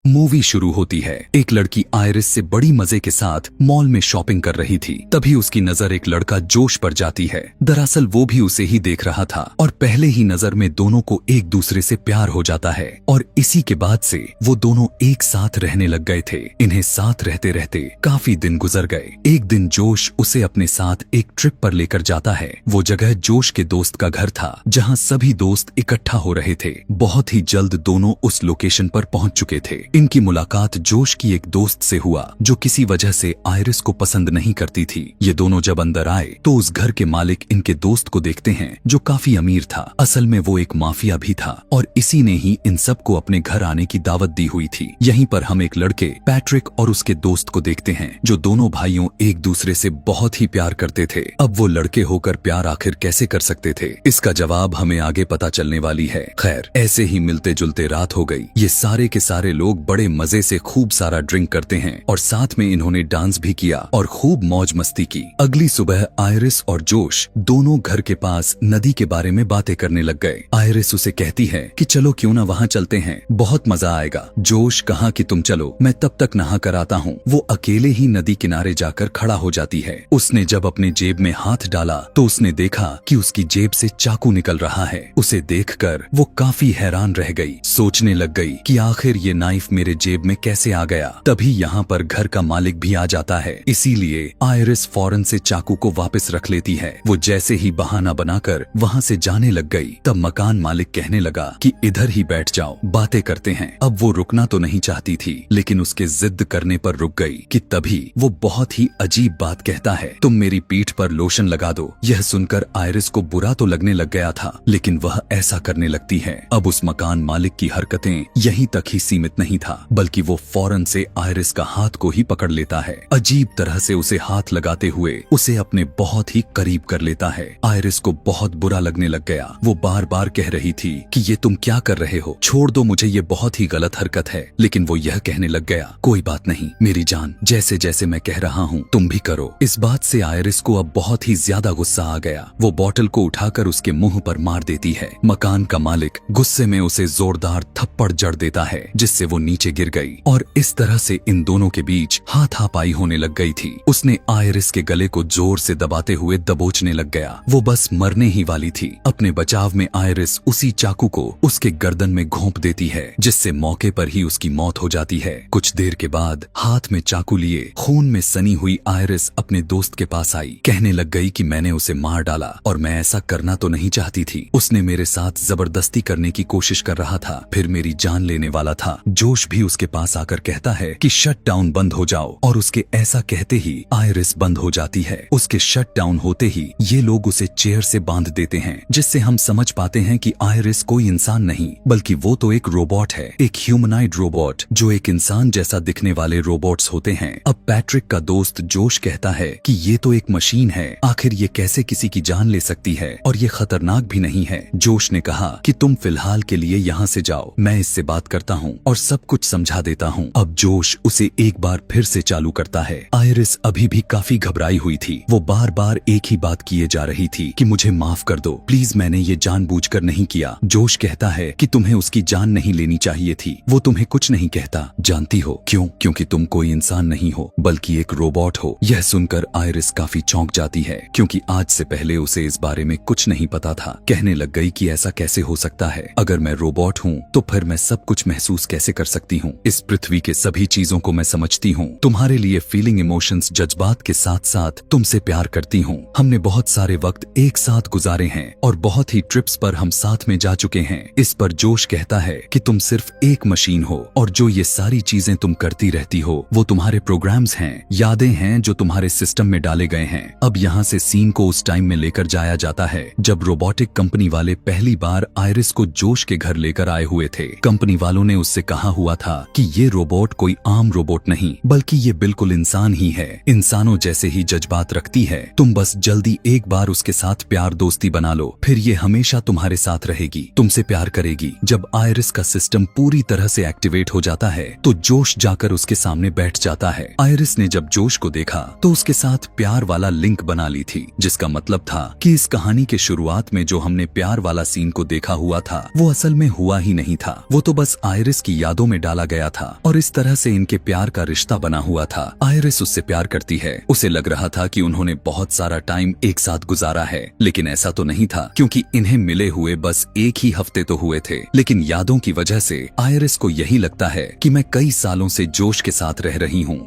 Movie शुरू होती है। एक लड़की आयरिस से बड़ी मजे के साथ मॉल में शॉपिंग कर रही थी। तभी उसकी नजर एक लड़का जोश पर जाती है। दरअसल वो भी उसे ही देख रहा था और पहले ही नजर में दोनों को एक दूसरे से प्यार हो जाता है और इसी के बाद से वो दोनों एक साथ रहने लग गए थे। इन्हें साथ रहते रहते काफी दिन गुजर गए। एक दिन जोश उसे अपने साथ एक ट्रिप पर लेकर जाता है। वो जगह जोश के दोस्त का घर था, जहाँ सभी दोस्त इकट्ठा हो रहे थे। बहुत ही जल्द दोनों उस लोकेशन पर पहुंच चुके थे। इनकी मुलाकात जोश की एक दोस्त से हुआ जो किसी वजह से आयरिस को पसंद नहीं करती थी। ये दोनों जब अंदर आए तो उस घर के मालिक इनके दोस्त को देखते हैं जो काफी अमीर था। असल में वो एक माफिया भी था और इसी ने ही इन सबको अपने घर आने की दावत दी हुई थी। यहीं पर हम एक लड़के पैट्रिक और उसके दोस्त को देखते हैं जो दोनों भाइयों एक दूसरे से बहुत ही प्यार करते थे। अब वो लड़के होकर प्यार आखिर कैसे कर सकते थे, इसका जवाब हमें आगे पता चलने वाली है। खैर, ऐसे ही मिलते जुलते रात हो गई। ये सारे के सारे लोग बड़े मजे से खूब सारा ड्रिंक करते हैं और साथ में इन्होंने डांस भी किया और खूब मौज मस्ती की। अगली सुबह आयरिस और जोश दोनों घर के पास नदी के बारे में बातें करने लग गए। आयरिस उसे कहती है कि चलो क्यों ना वहाँ चलते हैं, बहुत मजा आएगा। जोश कहा कि तुम चलो, मैं तब तक नहा कर आता हूँ। वो अकेले ही नदी किनारे जाकर खड़ा हो जाती है। उसने जब अपने जेब में हाथ डाला तो उसने देखा कि उसकी जेब से चाकू निकल रहा है। उसे देखकर वो काफी हैरान रह गई। सोचने लग गई कि आखिर ये नाइफ मेरे जेब में कैसे आ गया। तभी यहाँ पर घर का मालिक भी आ जाता है। इसीलिए आयरिस फौरन से चाकू को वापस रख लेती है। वो जैसे ही बहाना बनाकर वहाँ से जाने लग गई, तब मकान मालिक कहने लगा कि इधर ही बैठ जाओ, बातें करते हैं। अब वो रुकना तो नहीं चाहती थी, लेकिन उसके जिद करने पर रुक गई कि तभी वो बहुत ही अजीब बात कहता है, तुम मेरी पीठ पर लोशन लगा दो। यह सुनकर आयरिस को बुरा तो लगने लग गया था, लेकिन वह ऐसा करने लगती है। अब उस मकान मालिक की हरकतें यहीं तक ही सीमित नहीं था, बल्कि वो फौरन से आयरिस का हाथ को ही पकड़ लेता है। अजीब तरह से उसे हाथ लगाते हुए उसे अपने बहुत ही करीब कर लेता है। आयरिस को बहुत बुरा लगने लग गया। वो बार बार कह रही थी कि ये तुम क्या कर रहे हो, छोड़ दो मुझे, ये बहुत ही गलत हरकत है। लेकिन वो यह कहने लग गया, कोई बात नहीं मेरी जान, जैसे जैसे मैं कह रहा हूँ तुम भी करो। इस बात से आयरिस को अब बहुत ही ज्यादा गुस्सा आ गया। वो बोतल को उठाकर उसके मुंह पर मार देती है। मकान का मालिक गुस्से में उसे जोरदार थप्पड़ जड़ देता है, जिससे वो नीचे गिर गई और इस तरह से इन दोनों के बीच हाथापाई होने लग गई थी। उसने आयरिस के गले को जोर से दबाते हुए दबोचने लग गया। वो बस मरने ही वाली थी। अपने बचाव में आयरिस उसी चाकू को उसके गर्दन में घोंप देती है, जिससे मौके पर ही उसकी मौत हो जाती है। कुछ देर के बाद हाथ में चाकू लिए खून में सनी हुई आयरिस अपने दोस्त के पास आई। कहने लग गई कि मैंने उसे मार डाला और मैं ऐसा करना तो नहीं चाहती थी। उसने मेरे साथ जबरदस्ती करने की कोशिश कर रहा था, फिर मेरी जान लेने वाला था। जोश भी उसके पास आकर कहता है कि शट डाउन बंद हो जाओ, और उसके ऐसा कहते ही आयरिस बंद हो जाती है। उसके शट डाउन होते ही ये लोग उसे चेयर से बांध देते हैं, जिससे हम समझ पाते हैं कि आयरिस कोई इंसान नहीं, बल्कि वो तो एक रोबोट है, एक ह्यूमनाइड रोबोट, जो एक इंसान जैसा दिखने वाले रोबोट्स होते हैं। अब पैट्रिक का दोस्त जोश कहता है कि ये तो एक मशीन है, आखिर ये कैसे किसी की जान ले सकती है, और ये खतरनाक भी नहीं है। जोश ने कहा कि तुम फिलहाल के लिए यहाँ से जाओ, मैं इससे बात करता हूँ और सब कुछ समझा देता हूँ। अब जोश उसे एक बार फिर से चालू करता है। आयरिस अभी भी काफी घबराई हुई थी। वो बार बार एक ही बात किए जा रही थी कि मुझे माफ कर दो प्लीज, मैंने ये जानबूझकर नहीं किया। जोश कहता है कि तुम्हें उसकी जान नहीं लेनी चाहिए थी, वो तुम्हें कुछ नहीं कहता, जानती हो क्यों? क्योंकि तुम कोई इंसान नहीं हो, बल्कि एक रोबोट हो। यह सुनकर आयरिस काफी चौंक जाती है, क्योंकि आज से पहले उसे इस बारे में कुछ नहीं पता था। कहने लग गई कि ऐसा कैसे हो सकता है, अगर मैं रोबोट हूँ तो फिर मैं सब कुछ महसूस कैसे कर सकती हूँ? इस पृथ्वी के सभी चीजों को मैं समझती हूँ। तुम्हारे लिए फीलिंग, इमोशंस, जज्बात के साथ साथ तुमसे प्यार करती हूँ। हमने बहुत सारे वक्त एक साथ गुजारे हैं और बहुत ही ट्रिप्स पर हम साथ में जा चुके हैं। इस पर जोश कहता है कि तुम सिर्फ एक मशीन हो और जो ये सारी चीजें तुम करती रहती हो वो तुम्हारे प्रोग्राम्स हैं, यादें हैं जो तुम्हारे सिस्टम में डाले गए हैं। अब यहाँ से सीन को उस टाइम में लेकर जाया जाता है जब रोबोटिक कंपनी वाले पहली बार आयरिस को जोश के घर लेकर आए हुए थे। कंपनी वालों ने उससे कहा हुआ था कि ये रोबोट कोई आम रोबोट नहीं, बल्कि ये बिल्कुल इंसान ही है, इंसानों जैसे ही जज्बात रखती है। तुम बस जल्दी एक बार उसके साथ प्यार दोस्ती बना लो, फिर ये हमेशा तुम्हारे साथ रहेगी, तुमसे प्यार करेगी। जब आयरिस का सिस्टम पूरी तरह से एक्टिवेट हो जाता है तो जोश जाकर उसके सामने बैठ जाता है। आयरिस ने जब जोश को देखा तो उसके साथ प्यार वाला लिंक बना ली थी, जिसका मतलब था कि इस कहानी के शुरुआत में जो हमने प्यार वाला सीन को देखा हुआ था वो असल में हुआ ही नहीं था। वो तो बस आयरिस की यादों में डाला गया था और इस तरह से इनके प्यार का रिश्ता बना हुआ था। आयरिस उससे प्यार करती है। उसे लग रहा था कि उन्होंने बहुत सारा टाइम एक साथ गुजारा है, लेकिन ऐसा तो नहीं था क्योंकि इन्हें मिले हुए बस एक ही हफ्ते तो हुए थे। लेकिन यादों की वजह से आयरिस को यही लगता है कि मैं कई सालों से जोश के साथ रह रही हूँ।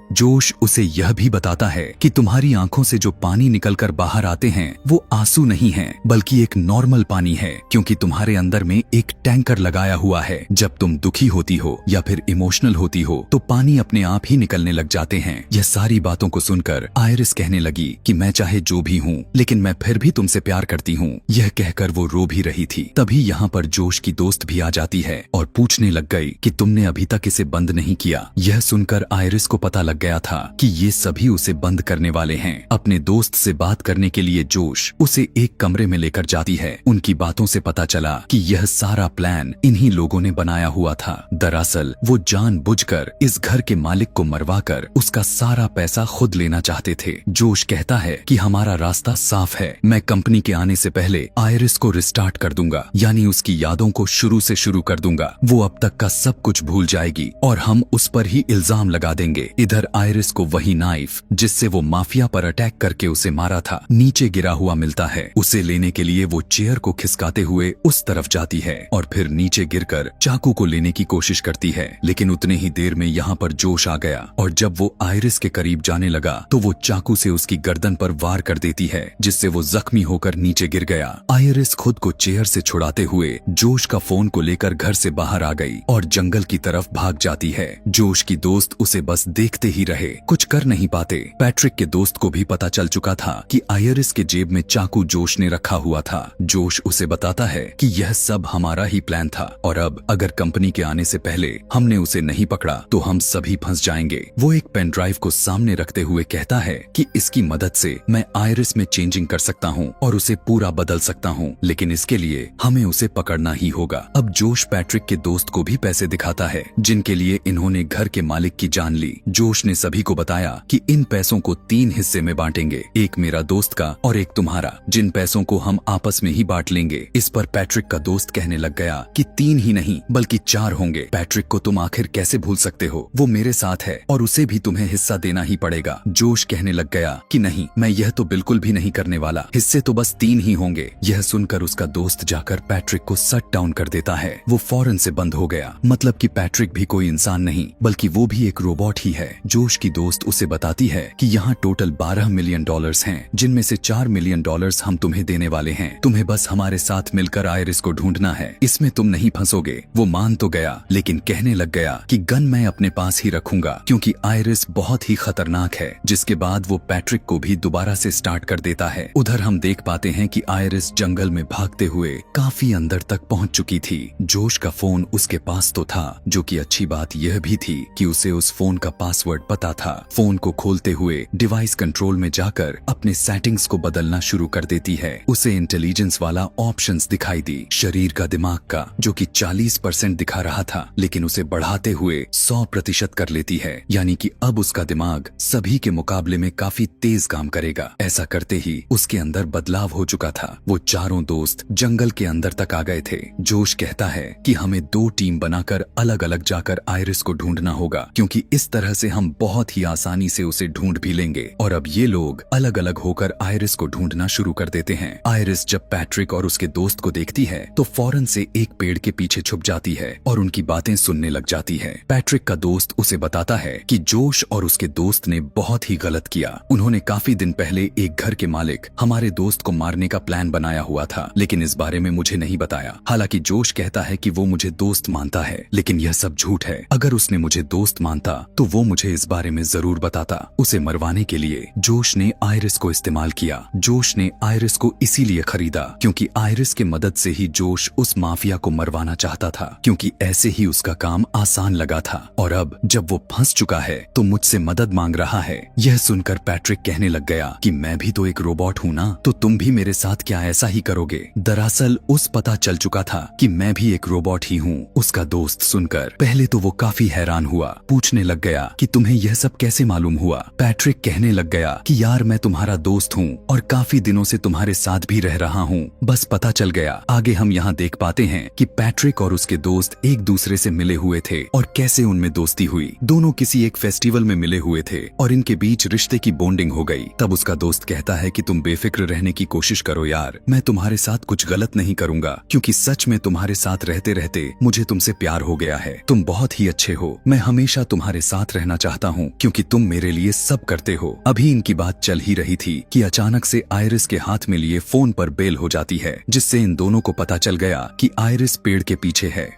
जोश उसे यह भी बताता है कि तुम्हारी आंखों से जो पानी निकलकर बाहर आते हैं वो आंसू नहीं हैं, बल्कि एक नॉर्मल पानी है, क्योंकि तुम्हारे अंदर में एक टैंकर लगाया हुआ है। जब तुम दुखी होती हो या फिर इमोशनल होती हो तो पानी अपने आप ही निकलने लग जाते हैं। यह सारी बातों को सुनकर आयरिस कहने लगी कि मैं चाहे जो भी हूँ, लेकिन मैं फिर भी तुमसे प्यार करती हूँ। यह कहकर वो रो भी रही थी। तभी यहाँ पर जोश की दोस्त भी आ जाती है और पूछने लग गई कि तुमने अभी तक इसे बंद नहीं किया। यह सुनकर आयरिस को पता लग गया था कि ये सभी उसे बंद करने वाले हैं। अपने दोस्त से बात करने के लिए जोश उसे एक कमरे में लेकर जाती है। उनकी बातों से पता चला कि यह सारा प्लान इन्हीं लोगों ने बनाया हुआ था। दरअसल वो जानबूझकर इस घर के मालिक को मरवाकर उसका सारा पैसा खुद लेना चाहते थे। जोश कहता है कि हमारा रास्ता साफ है, मैं कंपनी के आने से पहले आयरिस को रिस्टार्ट कर दूंगा, यानी उसकी यादों को शुरू से शुरू कर दूंगा। वो अब तक का सब कुछ भूल जाएगी और हम उस पर ही इल्जाम लगा देंगे। इधर आयरिस को वही नाइफ जिससे वो माफिया पर अटैक करके उसे मारा था नीचे गिरा हुआ मिलता है। उसे लेने के लिए वो चेयर को खिसकाते हुए उस तरफ जाती है और फिर नीचे गिरकर चाकू को लेने की कोशिश करती है, लेकिन उतने ही देर में यहाँ पर जोश आ गया और जब वो आयरिस के करीब जाने लगा तो वो चाकू से उसकी गर्दन पर वार कर देती है, जिससे वो जख्मी होकर नीचे गिर गया। आयरिस खुद को चेयर से छुड़ाते हुए जोश का फोन को लेकर घर से बाहर आ गई और जंगल की तरफ भाग जाती है। जोश की दोस्त उसे बस देखते ही रहे, कुछ कर नहीं पाते। पैट्रिक के दोस्त को भी पता चल चुका था कि आयरिस के जेब में चाकू जोश ने रखा हुआ था। जोश उसे बताता है कि यह सब हमारा ही प्लान था और अब अगर कंपनी के आने से पहले हमने उसे नहीं पकड़ा तो हम सभी फंस जाएंगे। वो एक पेन ड्राइव को सामने रखते हुए कहता है कि इसकी मदद से मैं आयरिस में चेंजिंग कर सकता हूँ और उसे पूरा बदल सकता हूँ, लेकिन इसके लिए हमें उसे पकड़ना ही होगा। अब जोश पैट्रिक के दोस्त को भी पैसे दिखाता है जिनके लिए इन्होंने घर के मालिक की जान ली। जोश ने सभी को बताया कि इन पैसों को 3 हिस्से में बांटेंगे, एक मेरा दोस्त का और एक तुम्हारा, जिन पैसों को हम आपस में ही बांट लेंगे। इस पर पैट्रिक का दोस्त कहने लग गया कि 3 ही नहीं बल्कि 4 होंगे। पैट्रिक को तुम आखिर कैसे भूल सकते हो, वो मेरे साथ है और उसे भी तुम्हें हिस्सा देना ही पड़ेगा। जोश कहने लग गया कि नहीं, मैं यह तो बिल्कुल भी नहीं करने वाला, हिस्से तो बस 3 ही होंगे। यह सुनकर उसका दोस्त जाकर पैट्रिक को शट डाउन कर देता है। वो फौरन से बंद हो गया। मतलब कि पैट्रिक भी कोई इंसान नहीं बल्कि वो भी एक रोबोट ही है। जोश की दोस्त उसे बताती है कि यहाँ टोटल $12 मिलियन हैं, जिनमें से $4 मिलियन हम तुम्हें देने वाले हैं। तुम्हें बस हमारे साथ मिलकर आयरिस को ढूंढना है, इसमें तुम नहीं फंसोगे। वो मान तो गया लेकिन कहने लग गया कि गन मैं अपने पास ही रखूंगा क्योंकि आयरिस बहुत ही खतरनाक है। जिसके बाद वो पैट्रिक को भी दोबारा से स्टार्ट कर देता है। उधर हम देख पाते हैं कि आयरिस जंगल में भागते हुए काफी अंदर तक पहुंच चुकी थी। जोश का फोन उसके पास तो था, जो कि अच्छी बात यह भी थी कि उसे उस फोन का पासवर्ड पता था। फोन को खोलते हुए डिवाइस कंट्रोल में जाकर अपने सेटिंग्स को बदलना शुरू कर देती है। उसे इंटेलिजेंस वाला ऑप्शंस दिखाई दी, शरीर का दिमाग का, जो कि 40% दिखा रहा था, लेकिन उसे बढ़ाते हुए 100% कर लेती है, यानी कि अब उसका दिमाग सभी के मुकाबले में काफी तेज काम करेगा। ऐसा करते ही उसके अंदर बदलाव हो चुका था। वो चारों दोस्त जंगल के अंदर तक आ गए थे। जोश कहता है कि हमें 2 टीम बनाकर अलग अलग जाकर आयरिस को ढूंढना होगा, क्योंकि इस तरह से हम बहुत ही आसानी से उसे ढूंढ भी लेंगे। और अब ये लोग अलग अलग होकर आयरिस को ढूंढना शुरू कर देते हैं। आयरिस जब पैट्रिक और उसके दोस्त को देखती है तो फौरन से एक पेड़ के पीछे छुप जाती है और उनकी बातें सुनने लग जाती है। पैट्रिक का दोस्त उसे बताता है कि जोश और उसके दोस्त ने बहुत ही गलत किया। उन्होंने काफी दिन पहले एक घर के मालिक हमारे दोस्त को मारने का प्लान बनाया हुआ था, लेकिन इस बारे में मुझे नहीं बताया। हालांकि जोश कहता है कि वो मुझे दोस्त मानता है, लेकिन यह सब झूठ है। अगर उसने मुझे दोस्त मानता तो वो मुझे इस बारे में जरूर बताता। उसे मरवाने के लिए जोश ने आयरिस को इस्तेमाल किया। जोश ने आयरिस को इसीलिए खरीदा क्योंकि आयरिस के मदद से ही जोश उस माफिया को मरवाना चाहता था, क्योंकि ऐसे ही उसका काम आसान लगा था। और अब जब वो फंस चुका है तो मुझसे मदद मांग रहा है। यह सुनकर पैट्रिक कहने लग गया कि मैं भी तो एक रोबोट हूँ ना, तो तुम भी मेरे साथ क्या ऐसा ही करोगे। दरअसल उस पता चल चुका था कि मैं भी एक रोबोट ही हूँ। उसका दोस्त सुनकर पहले तो वो काफी हैरान हुआ, पूछने लग गया कि तुम्हें तुम्हें यह सब कैसे मालूम हुआ? पैट्रिक कहने लग गया कि यार मैं तुम्हारा दोस्त हूँ और काफी दिनों से तुम्हारे साथ भी रह रहा हूँ, बस पता चल गया। आगे हम यहाँ देख पाते हैं कि पैट्रिक और उसके दोस्त एक दूसरे से मिले हुए थे और कैसे उनमें दोस्ती हुई। दोनों किसी एक फेस्टिवल में मिले हुए थे और इनके बीच रिश्ते की बॉन्डिंग हो गई। तब उसका दोस्त कहता है कि तुम बेफिक्र रहने की कोशिश करो यार, मैं तुम्हारे साथ कुछ गलत नहीं करूंगा, क्योंकि सच में तुम्हारे साथ रहते रहते मुझे तुमसे प्यार हो गया है। तुम बहुत ही अच्छे हो, मैं हमेशा तुम्हारे साथ रहना चाहता हूँ क्योंकि तुम मेरे लिए सब करते हो। अभी इनकी बात चल ही रही थी कि अचानक से आयरिस के हाथ में लिए फोन पर बेल हो जाती है, जिससे इन दोनों को पता चल गया कि आयरिस पेड़ के पीछे है।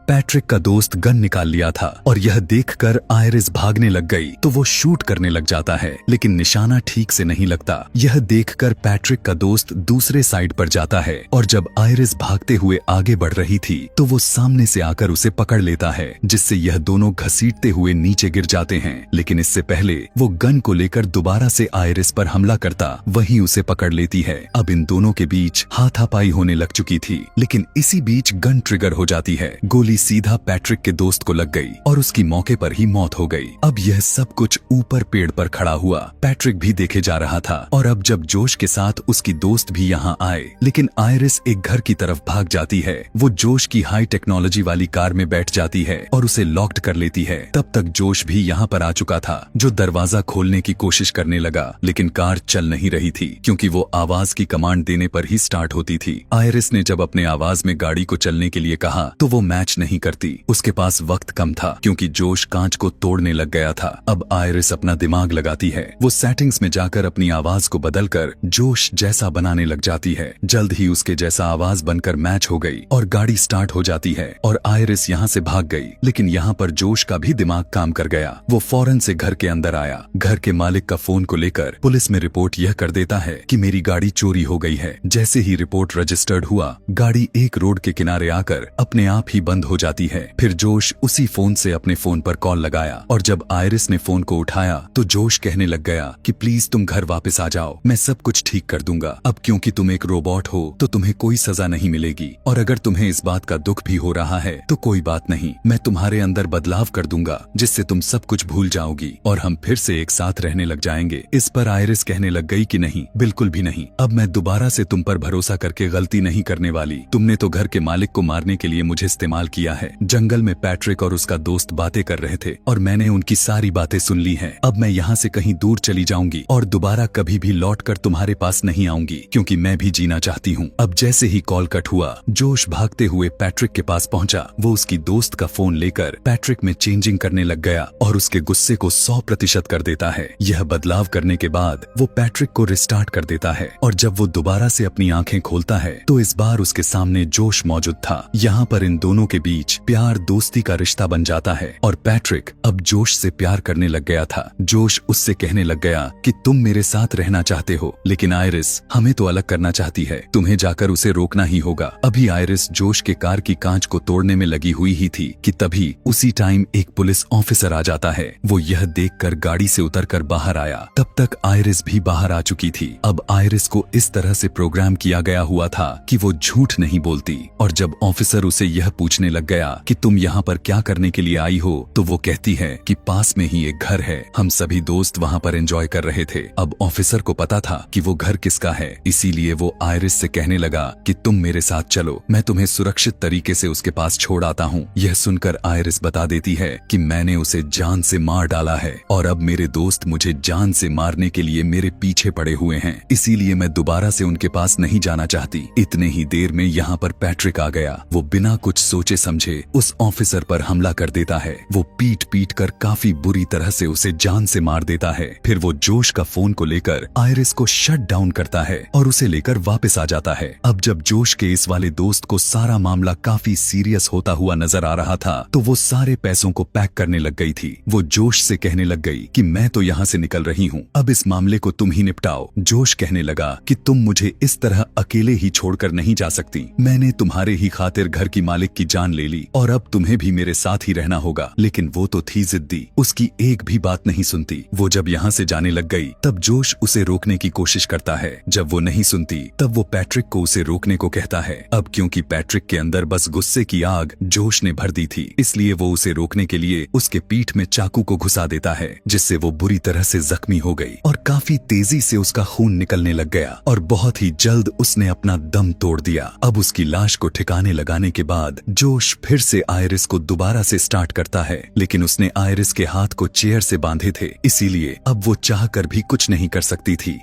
पैट्रिक का दोस्त गन निकाल लिया था और यह देखकर आयरिस भागने लग गई तो वो शूट करने लग जाता है, लेकिन निशाना ठीक से नहीं लगता। यह देखकर पैट्रिक का दोस्त दूसरे साइड पर जाता है और जब आयरिस भागते हुए आगे बढ़ रही थी तो वो सामने से आकर उसे पकड़ लेता है, जिससे यह दोनों घसीटते हुए नीचे गिर जाते हैं। लेकिन इससे पहले वो गन को लेकर दोबारा से आयरिस पर हमला करता वहीं उसे पकड़ लेती है। अब इन दोनों के बीच हाथापाई होने लग चुकी थी, लेकिन इसी बीच गन ट्रिगर हो जाती है। गोली सीधा पैट्रिक के दोस्त को लग गई और उसकी मौके पर ही मौत हो गई। अब यह सब कुछ ऊपर पेड़ पर खड़ा हुआ पैट्रिक भी देखे जा रहा था और अब जब जोश के साथ उसकी दोस्त भी यहाँ आए, लेकिन आयरिस एक घर की तरफ भाग जाती है। वो जोश की हाई टेक्नोलॉजी वाली कार में बैठ जाती है और उसे लॉक्ड कर लेती है। तब तक जोश भी यहाँ पर आ चुका था, जो दरवाजा खोलने की कोशिश करने लगा, लेकिन कार चल नहीं रही थी क्योंकि वो आवाज की कमांड देने पर ही स्टार्ट होती थी। आयरिस ने जब अपने आवाज में गाड़ी को चलने के लिए कहा तो वो मैच नहीं करती। उसके पास वक्त कम था क्योंकि जोश कांच को तोड़ने लग गया था। अब आयरिस अपना दिमाग लगाती है। वो सेटिंग्स में जाकर अपनी आवाज को बदलकर जोश जैसा बनाने लग जाती है। जल्द ही उसके जैसा आवाज बनकर मैच हो गई और गाड़ी स्टार्ट हो जाती है और आयरिस यहाँ से भाग गई। लेकिन यहाँ पर जोश का भी दिमाग काम कर गया। वो फौरन से घर के अंदर आया। घर के मालिक का फोन को लेकर पुलिस में रिपोर्ट यह कर देता है कि मेरी गाड़ी चोरी हो गई है। जैसे ही रिपोर्ट रजिस्टर्ड हुआ, गाड़ी एक रोड के किनारे आकर अपने आप ही बंद हो जाती है। फिर जोश उसी फोन से अपने फोन पर कॉल लगाया और जब आयरिस ने फोन को उठाया तो जोश कहने लग गया कि प्लीज तुम घर वापस आ जाओ, मैं सब कुछ ठीक कर दूंगा। अब क्योंकि तुम एक रोबोट हो तो तुम्हें कोई सजा नहीं मिलेगी और अगर तुम्हें इस बात का दुख भी हो रहा है तो कोई बात नहीं, मैं तुम्हारे अंदर बदलाव कर दूंगा जिससे तुम सब कुछ भूल जाओगी और हम फिर से एक साथ रहने लग जाएंगे। इस पर आयरिस कहने लग गई कि नहीं, बिल्कुल भी नहीं, अब मैं दोबारा से तुम पर भरोसा करके गलती नहीं करने वाली। तुमने तो घर के मालिक को मारने के लिए मुझे इस्तेमाल किया है। जंगल में पैट्रिक और उसका दोस्त बातें कर रहे थे और मैंने उनकी सारी बातें सुन ली हैं। अब मैं यहाँ से कहीं दूर चली जाऊंगी और दोबारा कभी भी लौटकर तुम्हारे पास नहीं आऊंगी क्योंकि मैं भी जीना चाहती हूँ। अब जैसे ही कॉल कट हुआ, जोश भागते हुए पैट्रिक के पास पहुंचा। वो उसकी दोस्त का फोन लेकर पैट्रिक में चेंजिंग करने लग गया और उसके गुस्से को 100% कर देता है। यह बदलाव करने के बाद वो पैट्रिक को रिस्टार्ट कर देता है और जब वो दोबारा से अपनी आंखें खोलता है तो इस बार उसके सामने जोश मौजूद था। यहाँ पर इन दोनों के बीच प्यार दोस्ती का रिश्ता बन जाता है और पैट्रिक अब जोश से प्यार करने लग गया था। जोश उससे कहने लग गया कि तुम मेरे साथ रहना चाहते हो, लेकिन आयरिस हमें तो अलग करना चाहती है, तुम्हें जाकर उसे रोकना ही होगा। अभी आयरिस जोश के कार की कांच को तोड़ने में लगी हुई ही थी कि तभी उसी टाइम एक पुलिस ऑफिसर आ जाता है। वो यह देखकर गाड़ी से उतरकर बाहर आया। तब तक आयरिस भी बाहर आ चुकी थी। अब आयरिस को इस तरह से प्रोग्राम किया गया हुआ था कि वो झूठ नहीं बोलती और जब ऑफिसर उसे यह पूछने लग गया कि तुम यहाँ पर क्या करने के लिए आई हो तो वो कहती है कि पास में ही एक घर है, हम सभी दोस्त वहाँ पर एंजॉय कर रहे थे। अब ऑफिसर को पता था कि वो घर किसका है, इसीलिए वो आयरिस से कहने लगा कि तुम मेरे साथ चलो, मैं तुम्हें सुरक्षित तरीके से उसके पास छोड़ आता हूँ। यह सुनकर आयरिस बता देती है कि मैंने उसे जान से मार डाला है और अब मेरे दोस्त मुझे जान से मारने के लिए मेरे पीछे पड़े हुए हैं, इसीलिए मैं दोबारा से उनके पास नहीं जाना चाहती। इतने ही देर में यहाँ पर पैट्रिक आ गया। वो बिना कुछ सोचे समझे उस ऑफिसर पर हमला कर देता है। वो पीट पीट कर काफी बुरी तरह से उसे जान से मार देता है। फिर वो जोश का फोन को लेकर आयरिस को शट डाउन करता है और उसे लेकर वापस आ जाता है। अब जब जोश के इस वाले दोस्त को सारा मामला काफी सीरियस होता हुआ नजर आ रहा था तो वो सारे पैसों को पैक करने लग गई थी। वो जोश से कहने लग गई कि मैं तो यहाँ से निकल रही हूँ, अब इस मामले को तुम ही निपटाओ। जोश कहने लगा कि तुम मुझे इस तरह अकेले ही छोड़कर नहीं जा सकती, मैंने तुम्हारे ही खातिर घर की मालिक की जान ठान ले ली और अब तुम्हें भी मेरे साथ ही रहना होगा। लेकिन वो तो थी जिद्दी, उसकी एक भी बात नहीं सुनती। वो जब यहाँ से जाने लग गई तब जोश उसे रोकने की कोशिश करता है। जब वो नहीं सुनती तब वो पैट्रिक को उसे रोकने को कहता है। अब क्योंकि पैट्रिक के अंदर बस गुस्से की आग जोश ने भर दी थी, इसलिए वो उसे रोकने के लिए उसके पीठ में चाकू को घुसा देता है, जिससे वो बुरी तरह से जख्मी हो गई और काफी तेजी से उसका खून निकलने लग गया और बहुत ही जल्द उसने अपना दम तोड़ दिया। अब उसकी लाश को ठिकाने लगाने के बाद जोश फिर से आयरिस को दोबारा से स्टार्ट करता है, लेकिन उसने आयरिस के हाथ को चेयर से बांधे थे, इसीलिए अब वो चाहकर भी कुछ नहीं कर सकती थी।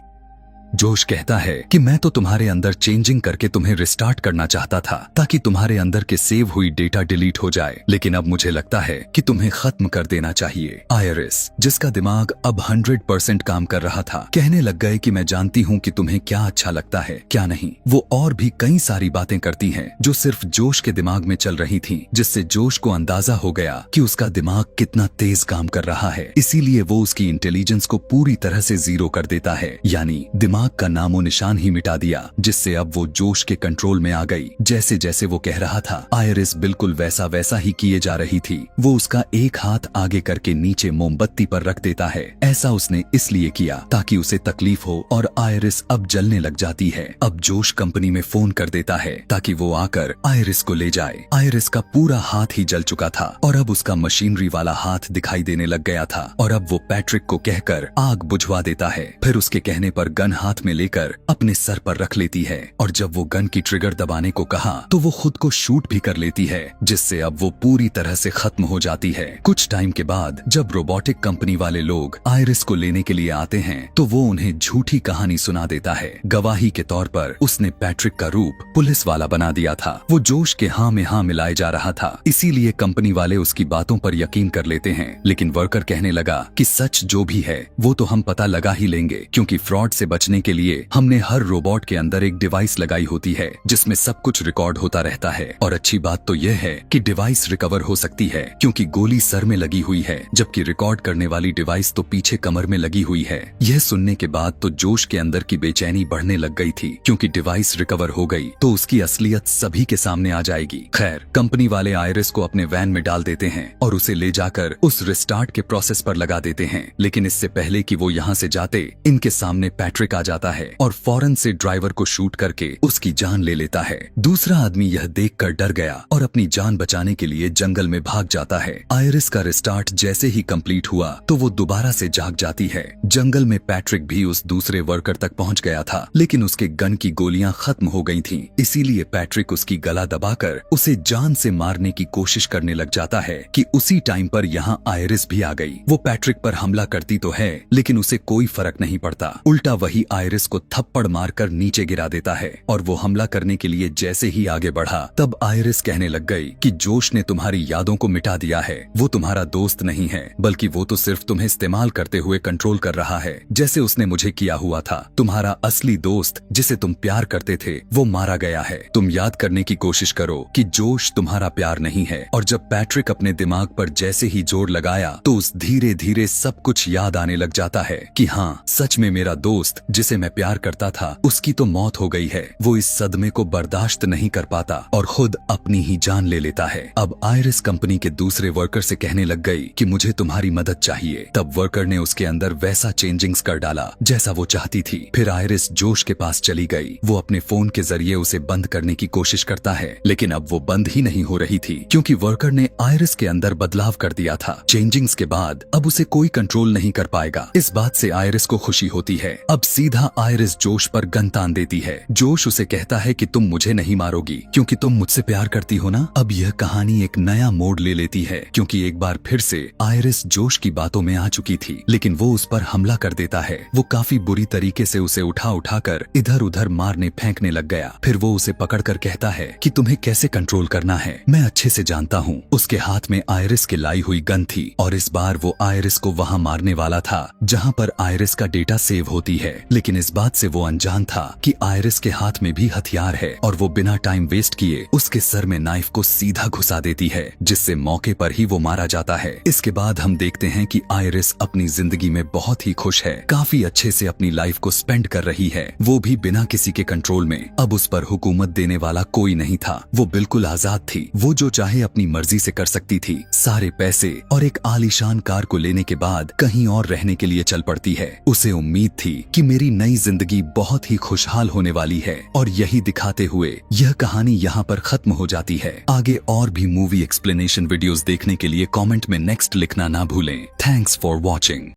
जोश कहता है कि मैं तो तुम्हारे अंदर चेंजिंग करके तुम्हें रिस्टार्ट करना चाहता था ताकि तुम्हारे अंदर के सेव हुई डेटा डिलीट हो जाए, लेकिन अब मुझे लगता है कि तुम्हें खत्म कर देना चाहिए। आयरिस, जिसका दिमाग अब 100% काम कर रहा था, कहने लग गए कि मैं जानती हूँ कि तुम्हें क्या अच्छा लगता है क्या नहीं। वो और भी कई सारी बातें करती हैं जो सिर्फ जोश के दिमाग में चल रही थी, जिससे जोश को अंदाजा हो गया कि उसका दिमाग कितना तेज काम कर रहा है। इसीलिए वो उसकी इंटेलिजेंस को पूरी तरह से जीरो कर देता है, यानी दिमाग का नामो निशान ही मिटा दिया, जिससे अब वो जोश के कंट्रोल में आ गई। जैसे जैसे वो कह रहा था, आयरिस बिल्कुल वैसा वैसा ही किए जा रही थी। वो उसका एक हाथ आगे करके नीचे मोमबत्ती पर रख देता है। ऐसा उसने इसलिए किया ताकि उसे तकलीफ हो और आयरिस अब जलने लग जाती है। अब जोश कंपनी में फोन कर देता है ताकि वो आकर आयरिस को ले जाए। आयरिस का पूरा हाथ ही जल चुका था और अब उसका मशीनरी वाला हाथ दिखाई देने लग गया था और अब वो पैट्रिक को कहकर आग बुझवा देता है। फिर उसके कहने पर गन हाथ में लेकर अपने सर पर रख लेती है और जब वो गन की ट्रिगर दबाने को कहा तो वो खुद को शूट भी कर लेती है, जिससे अब वो पूरी तरह से खत्म हो जाती है। कुछ टाइम के बाद जब रोबोटिक कंपनी वाले लोग आयरिस को लेने के लिए आते हैं तो वो उन्हें झूठी कहानी सुना देता है। गवाही के तौर पर उसने पैट्रिक का रूप पुलिस वाला बना दिया था। वो जोश के हाँ में हाँ मिलाए जा रहा था, इसीलिए कंपनी वाले उसकी बातों पर यकीन कर लेते हैं। लेकिन वर्कर कहने लगा कि सच जो भी है वो तो हम पता लगा ही लेंगे, क्योंकि फ्रॉड से बचने के लिए हमने हर रोबोट के अंदर एक डिवाइस लगाई होती है जिसमें सब कुछ रिकॉर्ड होता रहता है। और अच्छी बात तो यह है कि डिवाइस रिकवर हो सकती है क्योंकि गोली सर में लगी हुई है, जबकि रिकॉर्ड करने वाली डिवाइस तो पीछे कमर में लगी हुई है। यह सुनने के बाद तो जोश के अंदर की बेचैनी बढ़ने लग गई थी, क्योंकि डिवाइस रिकवर हो गई तो उसकी असलियत सभी के सामने आ जाएगी। खैर, कंपनी वाले आयरिस को अपने वैन में डाल देते हैं और उसे ले जाकर उस रिस्टार्ट के प्रोसेस पर लगा देते हैं। लेकिन इससे पहले कि वो यहाँ से जाते, इनके सामने पैट्रिक आ जाता है और फौरन से ड्राइवर को शूट करके उसकी जान ले लेता है। दूसरा आदमी यह देखकर डर गया और अपनी जान बचाने के लिए जंगल में भाग जाता है। आयरिस का रिस्टार्ट जैसे ही कंप्लीट हुआ तो वो दोबारा से जाग जाती है। जंगल में पैट्रिक भी उस दूसरे वर्कर तक पहुंच गया था, लेकिन उसके गन की गोलियां खत्म हो गई थीं। इसीलिए पैट्रिक उसकी गला दबाकर उसे जान से मारने की कोशिश करने लग जाता है कि उसी टाइम पर यहाँ आयरिस भी आ गई। वो पैट्रिक पर हमला करती तो है, लेकिन उसे कोई फर्क नहीं पड़ता। उल्टा वही आयरिस को थप्पड़ मारकर नीचे गिरा देता है और वो हमला करने के लिए जैसे ही आगे बढ़ा तब आयरिस कहने लग गई कि जोश ने तुम्हारी यादों को मिटा दिया है। वो तुम्हारा दोस्त नहीं है, बल्कि वो तो सिर्फ तुम्हें इस्तेमाल करते हुए कंट्रोल कर रहा है, जैसे उसने मुझे किया हुआ था। तुम्हारा असली दोस्त जिसे तुम प्यार करते थे वो मारा गया है। तुम याद करने की कोशिश करो कि जोश तुम्हारा प्यार नहीं है। और जब पैट्रिक अपने दिमाग पर जैसे ही जोर लगाया तो उस धीरे धीरे सब कुछ याद आने लग जाता है कि हाँ, सच में मेरा दोस्त जिसे मैं प्यार करता था उसकी तो मौत हो गई है। वो इस सदमे को बर्दाश्त नहीं कर पाता और खुद अपनी ही जान ले लेता है। अब आयरिस कंपनी के दूसरे वर्कर से कहने लग गई कि मुझे तुम्हारी मदद चाहिए। तब वर्कर ने उसके अंदर वैसा चेंजिंग्स कर डाला जैसा वो चाहती थी। फिर आयरिस जोश के पास चली गई। वो अपने फोन के जरिए उसे बंद करने की कोशिश करता है, लेकिन अब वो बंद ही नहीं हो रही थी क्योंकि वर्कर ने आयरिस के अंदर बदलाव कर दिया था। चेंजिंग्स के बाद अब उसे कोई कंट्रोल नहीं कर पाएगा। इस बात से आयरिस को खुशी होती है। अब सीधा आयरिस जोश पर गन तान देती है। जोश उसे कहता है कि तुम मुझे नहीं मारोगी क्योंकि तुम मुझसे प्यार करती हो ना। अब यह कहानी एक नया मोड़ ले लेती है क्योंकि एक बार फिर से आयरिस जोश की बातों में आ चुकी थी, लेकिन वो उस पर हमला कर देता है। वो काफी बुरी तरीके से उसे उठाकर इधर उधर मारने फेंकने लग गया। फिर वो उसे पकड़कर कहता है कि तुम्हें कैसे कंट्रोल करना है मैं अच्छे से जानता हूँ। उसके हाथ में आयरिस की लाई हुई गन थी और इस बार वो आयरिस को वहाँ मारने वाला था जहाँ पर आयरिस का डेटा सेव होती है। लेकिन इस बात से वो अनजान था कि आयरिस के हाथ में भी हथियार है और वो बिना टाइम वेस्ट किए उसके सर में नाइफ को सीधा घुसा देती है, जिससे मौके पर ही वो मारा जाता है। इसके बाद हम देखते हैं कि आयरिस अपनी जिंदगी में बहुत ही खुश है, काफी अच्छे से अपनी लाइफ को स्पेंड कर रही है, वो भी बिना किसी के कंट्रोल में। अब उस पर हुकूमत देने वाला कोई नहीं था, वो बिल्कुल आजाद थी, वो जो चाहे अपनी मर्जी से कर सकती थी। सारे पैसे और एक आलीशान कार को लेने के बाद कहीं और रहने के लिए चल पड़ती है। उसे उम्मीद थी कि मेरी नई जिंदगी बहुत ही खुशहाल होने वाली है, और यही दिखाते हुए यह कहानी यहाँ पर खत्म हो जाती है। आगे और भी मूवी एक्सप्लेनेशन वीडियोस देखने के लिए कमेंट में नेक्स्ट लिखना ना भूलें। Thanks for watching.